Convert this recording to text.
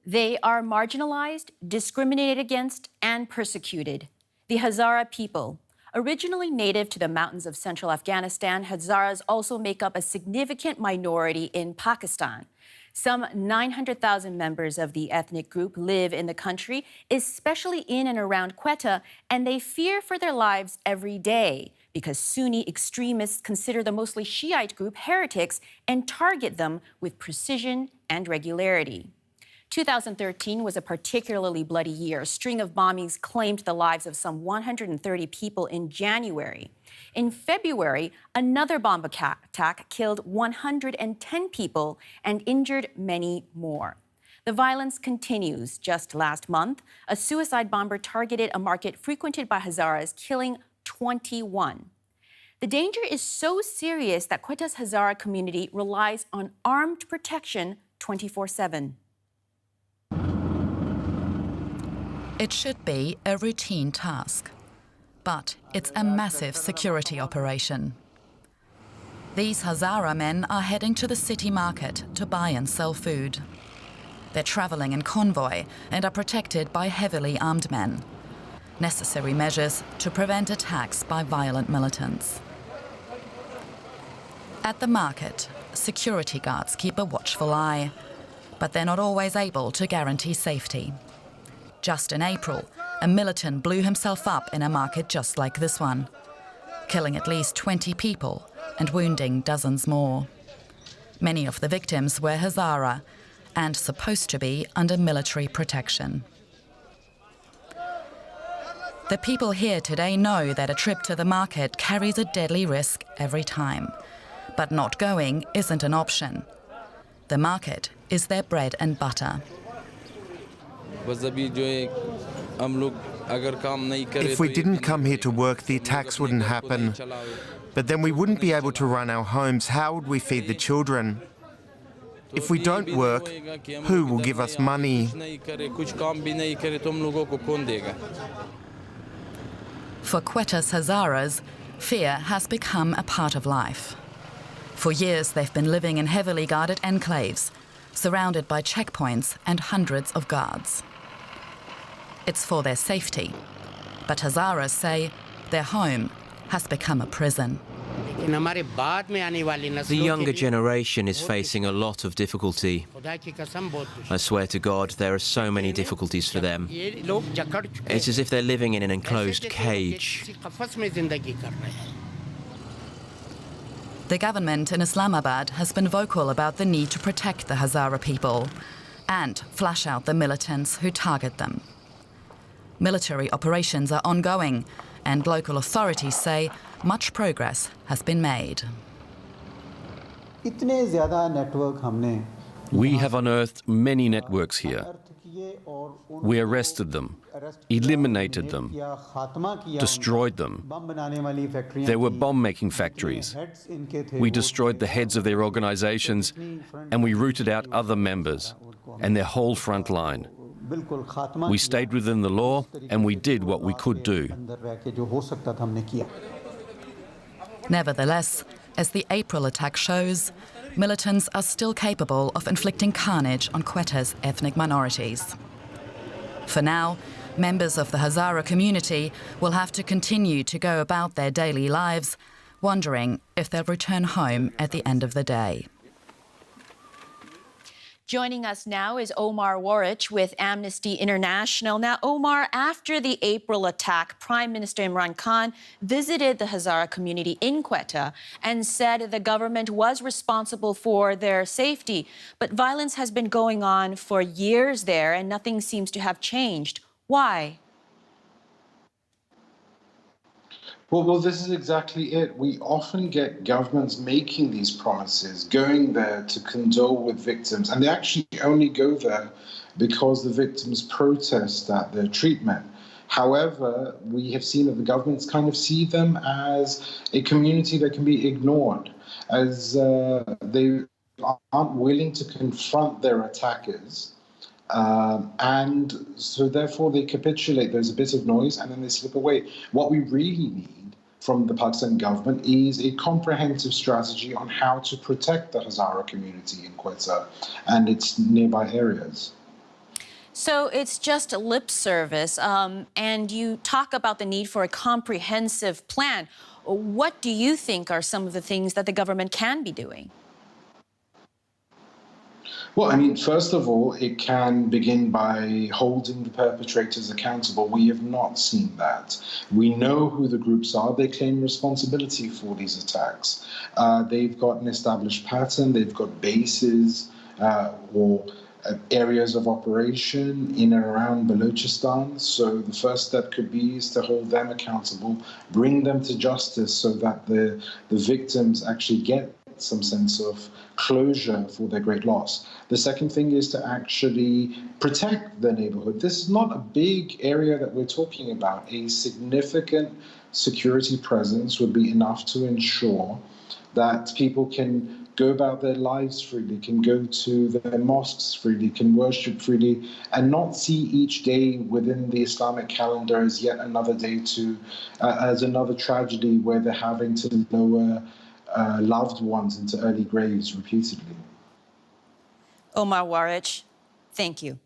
They are marginalized, discriminated against, and persecuted. The Hazara people. Originally native to the mountains of central Afghanistan, Hazaras also make up a significant minority in Pakistan. Some 900,000 members of the ethnic group live in the country, especially in and around Quetta, and they fear for their lives every day because Sunni extremists consider the mostly Shiite group heretics and target them with precision and regularity. 2013 was a particularly bloody year. A string of bombings claimed the lives of some 130 people in January. In February, another bomb attack killed 110 people and injured many more. The violence continues. Just last month, a suicide bomber targeted a market frequented by Hazaras, killing 21. The danger is so serious that Quetta's Hazara community relies on armed protection 24/7. It should be a routine task, but it's a massive security operation. These Hazara men are heading to the city market to buy and sell food. They're travelling in convoy and are protected by heavily armed men. Necessary measures to prevent attacks by violent militants. At the market, security guards keep a watchful eye, but they're not always able to guarantee safety. Just in April, a militant blew himself up in a market just like this one, killing at least 20 people and wounding dozens more. Many of the victims were Hazara and supposed to be under military protection. The people here today know that a trip to the market carries a deadly risk every time, but not going isn't an option. The market is their bread and butter. If we didn't come here to work, the attacks wouldn't happen. But then we wouldn't be able to run our homes. How would we feed the children? If we don't work, who will give us money? For Quetta's Hazaras, fear has become a part of life. For years, they've been living in heavily guarded enclaves, surrounded by checkpoints and hundreds of guards. It's for their safety, but Hazaras say their home has become a prison. The younger generation is facing a lot of difficulty. I swear to God, there are so many difficulties for them. It's as if they're living in an enclosed cage. The government in Islamabad has been vocal about the need to protect the Hazara people and flash out the militants who target them. Military operations are ongoing, and local authorities say much progress has been made. We have unearthed many networks here. We arrested them, eliminated them, destroyed them. There were bomb-making factories. We destroyed the heads of their organizations, and we rooted out other members and their whole front line. We stayed within the law, and we did what we could do. Nevertheless, as the April attack shows, militants are still capable of inflicting carnage on Quetta's ethnic minorities. For now, members of the Hazara community will have to continue to go about their daily lives, wondering if they'll return home at the end of the day. Joining us now is Omar Warich with Amnesty International. Now, Omar, after the April attack, Prime Minister Imran Khan visited the Hazara community in Quetta and said the government was responsible for their safety. But violence has been going on for years there and nothing seems to have changed. Why? Well, this is exactly it. We often get governments making these promises, going there to condole with victims, and they actually only go there because the victims protest at their treatment. However, we have seen that the governments kind of see them as a community that can be ignored, as they aren't willing to confront their attackers. And so therefore they capitulate. There's a bit of noise and then they slip away. What we really need from the Pakistan government is a comprehensive strategy on how to protect the Hazara community in Quetta and its nearby areas. So it's just lip service, and you talk about the need for a comprehensive plan. What do you think are some of the things that the government can be doing? Well, I mean, first of all, it can begin by holding the perpetrators accountable. We have not seen that. We know who the groups are. They claim responsibility for these attacks. They've got an established pattern. They've got bases or areas of operation in and around Balochistan. So the first step could be is to hold them accountable, bring them to justice so that the victims actually get some sense of closure for their great loss. The second thing is to actually protect the neighborhood. This is not a big area that we're talking about. A significant security presence would be enough to ensure that people can go about their lives freely, can go to their mosques freely, can worship freely, and not see each day within the Islamic calendar as yet another day as another tragedy where they're having to lower loved ones into early graves repeatedly. Omar Warich, thank you.